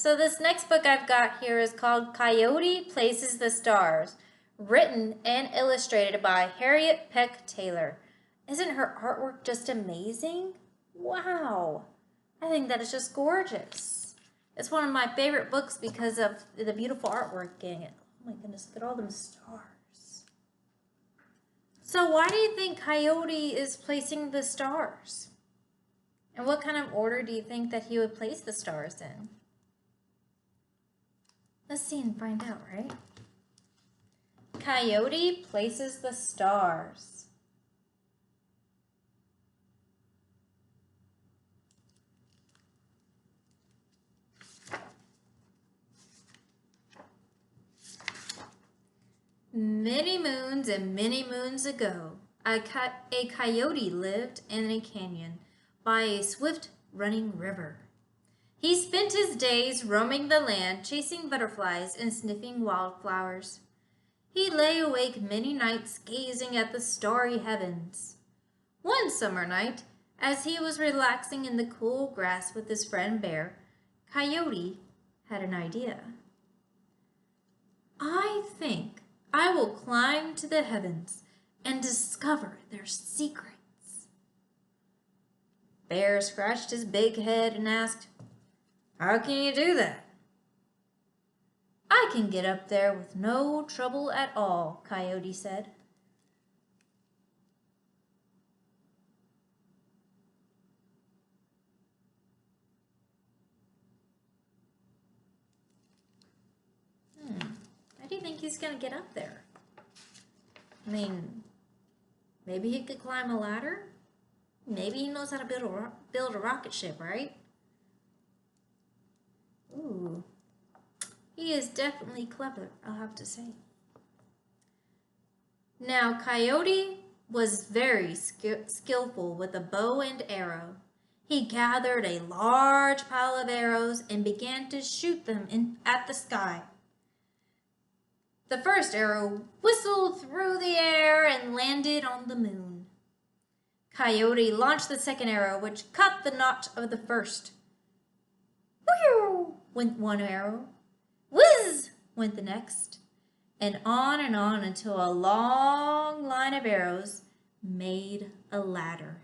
So this next book I've got here is called Coyote Places the Stars, written and illustrated by Harriet Peck Taylor. Isn't her artwork just amazing? Wow! I think that is just gorgeous. It's one of my favorite books because of the beautiful artwork in it. Oh my goodness, look at all them stars. So why do you think Coyote is placing the stars? And what kind of order do you think that he would place the stars in? Let's see and find out, right? Coyote places the stars. Many moons and many moons ago, a coyote lived in a canyon by a swift running river. He spent his days roaming the land, chasing butterflies and sniffing wildflowers. He lay awake many nights gazing at the starry heavens. One summer night, as he was relaxing in the cool grass with his friend Bear, Coyote had an idea. I think I will climb to the heavens and discover their secrets. Bear scratched his big head and asked, "How can you do that?" "I can get up there with no trouble at all," Coyote said. How do you think he's going to get up there? I mean, maybe he could climb a ladder? Maybe he knows how to build a rocket ship, right? Ooh. He is definitely clever, I'll have to say. Now, Coyote was very skillful with a bow and arrow. He gathered a large pile of arrows and began to shoot them at the sky. The first arrow whistled through the air and landed on the moon. Coyote launched the second arrow, which cut the notch of the first. Whew! Went one arrow. Whiz! Went the next. And on until a long line of arrows made a ladder.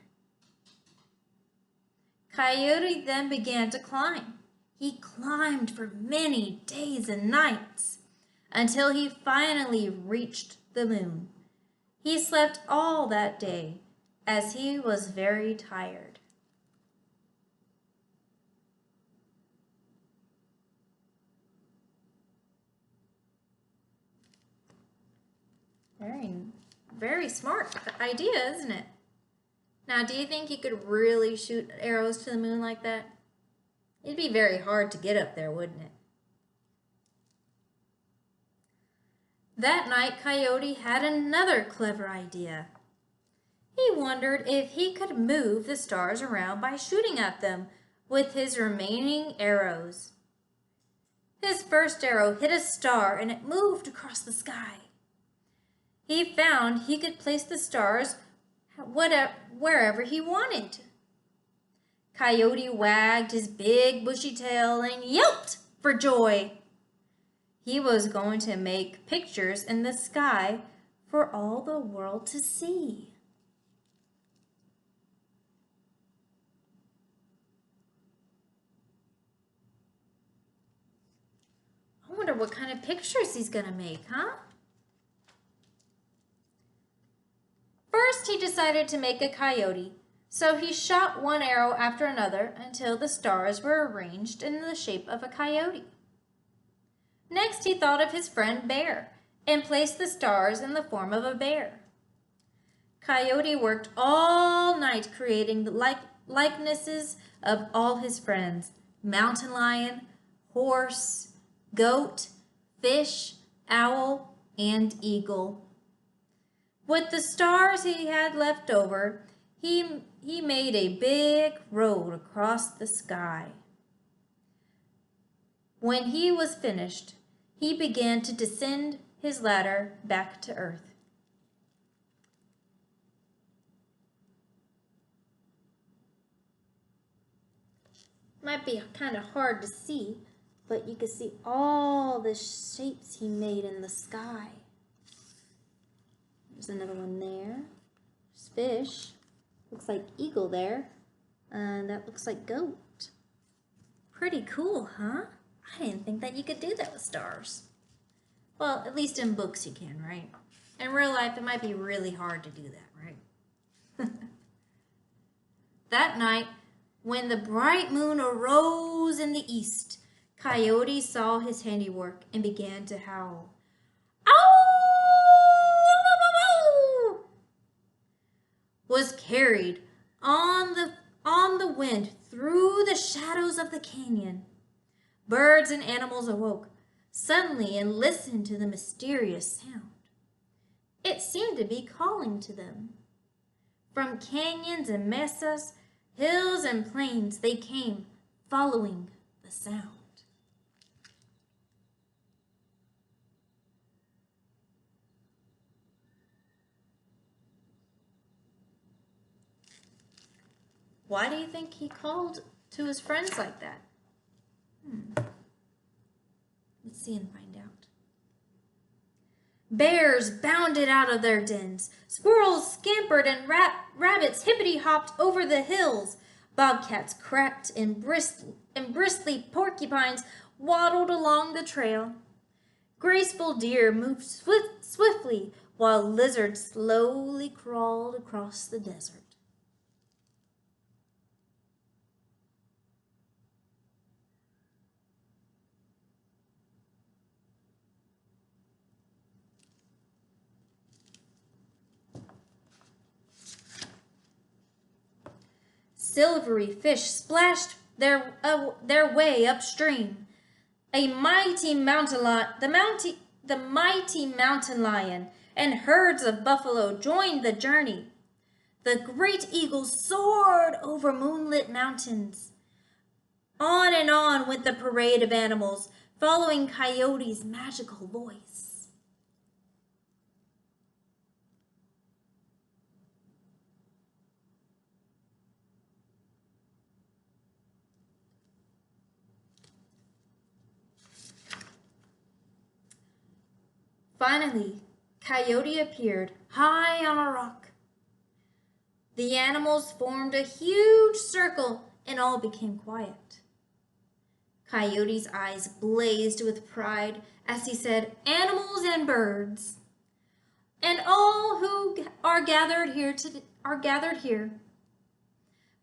Coyote then began to climb. He climbed for many days and nights until he finally reached the moon. He slept all that day as he was very tired. Very smart idea, isn't it? Now, do you think you could really shoot arrows to the moon like that? It'd be very hard to get up there, wouldn't it? That night, Coyote had another clever idea. He wondered if he could move the stars around by shooting at them with his remaining arrows. His first arrow hit a star and it moved across the sky. He found he could place the stars wherever he wanted. Coyote wagged his big bushy tail and yelped for joy. He was going to make pictures in the sky for all the world to see. I wonder what kind of pictures he's going to make, huh? First, he decided to make a coyote, so he shot one arrow after another until the stars were arranged in the shape of a coyote. Next, he thought of his friend Bear and placed the stars in the form of a bear. Coyote worked all night creating the likenesses of all his friends: mountain lion, horse, goat, fish, owl, and eagle. With the stars he had left over, he made a big road across the sky. When he was finished, he began to descend his ladder back to earth. Might be kind of hard to see, but you can see all the shapes he made in the sky. There's another one there. There's fish. Looks like eagle there. And that looks like goat. Pretty cool, huh? I didn't think that you could do that with stars. Well, at least in books you can, right? In real life, it might be really hard to do that, right? That night, when the bright moon arose in the east, Coyote saw his handiwork and began to howl. Ow! Was carried on the wind through the shadows of the canyon. Birds and animals awoke suddenly and listened to the mysterious sound. It seemed to be calling to them. From canyons and mesas, hills and plains, they came, following the sound. Why do you think he called to his friends like that? Let's see and find out. Bears bounded out of their dens. Squirrels scampered and rabbits hippity-hopped over the hills. Bobcats crept and bristly porcupines waddled along the trail. Graceful deer moved swiftly while lizards slowly crawled across the desert. Silvery fish splashed their way upstream. A mighty mountain lion, the mighty mountain lion, and herds of buffalo joined the journey. The great eagle soared over moonlit mountains. On and on went the parade of animals, following Coyote's magical voice. Finally, Coyote appeared high on a rock. The animals formed a huge circle and all became quiet. Coyote's eyes blazed with pride as he said, "Animals and birds, and all who are gathered here,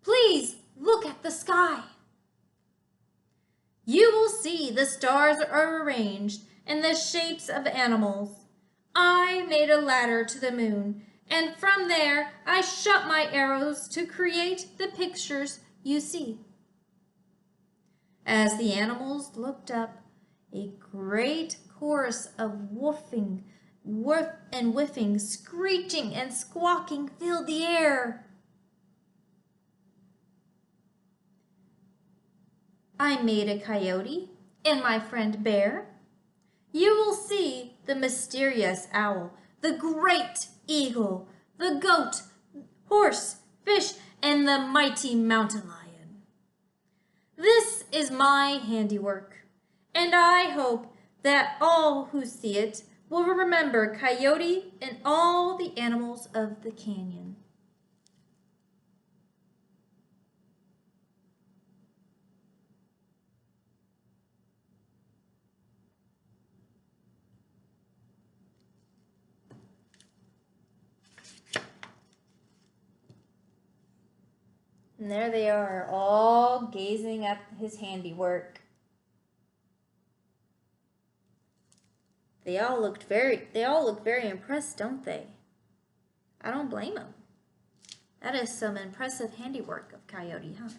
please look at the sky. You will see the stars are arranged in the shapes of animals. I made a ladder to the moon, and from there I shot my arrows to create the pictures you see." As the animals looked up, a great chorus of woofing, screeching and squawking filled the air. I made a coyote and my friend bear. You will see the mysterious owl, the great eagle, the goat, horse, fish, and the mighty mountain lion. This is my handiwork, and I hope that all who see it will remember Coyote and all the animals of the canyon. And there they are, all gazing at his handiwork. They all look very impressed, don't they? I don't blame them. That is some impressive handiwork of Coyote, huh?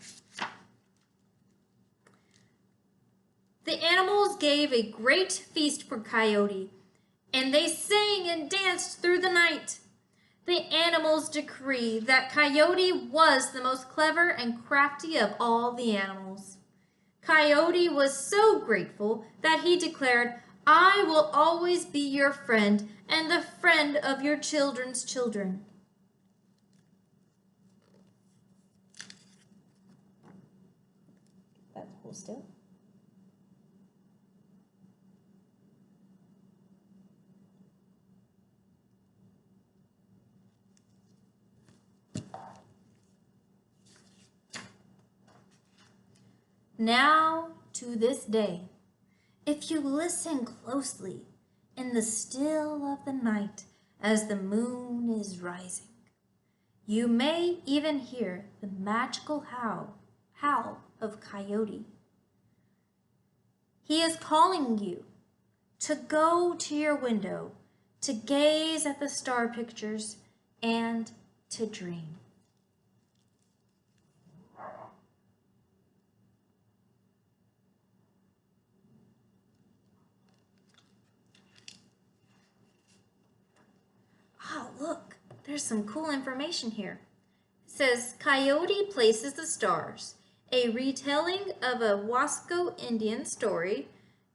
The animals gave a great feast for Coyote, and they sang and danced through the night. The animals decree that Coyote was the most clever and crafty of all the animals. Coyote was so grateful that he declared, "I will always be your friend and the friend of your children's children." That's cool still. Now to this day, if you listen closely in the still of the night as the moon is rising, you may even hear the magical howl of Coyote. He is calling you to go to your window, to gaze at the star pictures, and to dream. Oh, look, there's some cool information here. It says, Coyote Places the Stars, a retelling of a Wasco Indian story,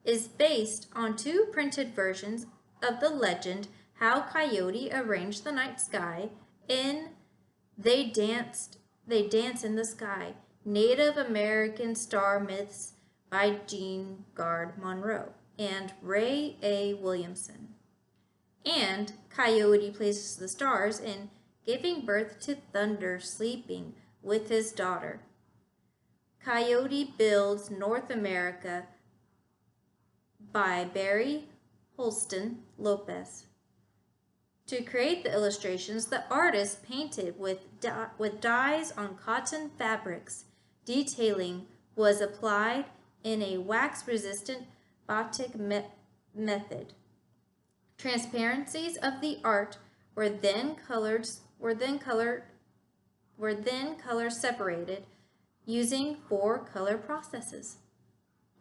is based on two printed versions of the legend How Coyote Arranged the Night Sky in They Dance in the Sky, Native American Star Myths by Jean Gard Monroe and Ray A. Williamson. And Coyote Places the Stars in Giving Birth to Thunder Sleeping with His Daughter. Coyote Builds North America by Barry Holston Lopez. To create the illustrations, the artist painted with dyes on cotton fabrics. Detailing was applied in a wax-resistant batik method. Transparencies of the art were then color separated using 4 color processes.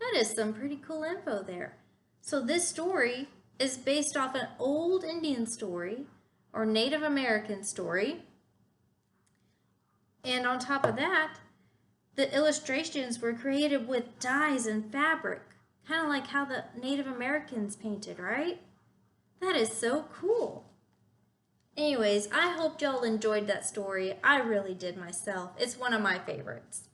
That is some pretty cool info there. So this story is based off an old Indian story or Native American story. And on top of that, the illustrations were created with dyes and fabric, kind of like how the Native Americans painted, right? That is so cool. Anyways, I hope y'all enjoyed that story. I really did myself. It's one of my favorites.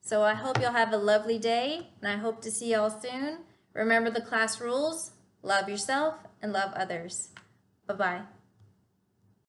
So I hope y'all have a lovely day, and I hope to see y'all soon. Remember the class rules. Love yourself and love others. Bye-bye.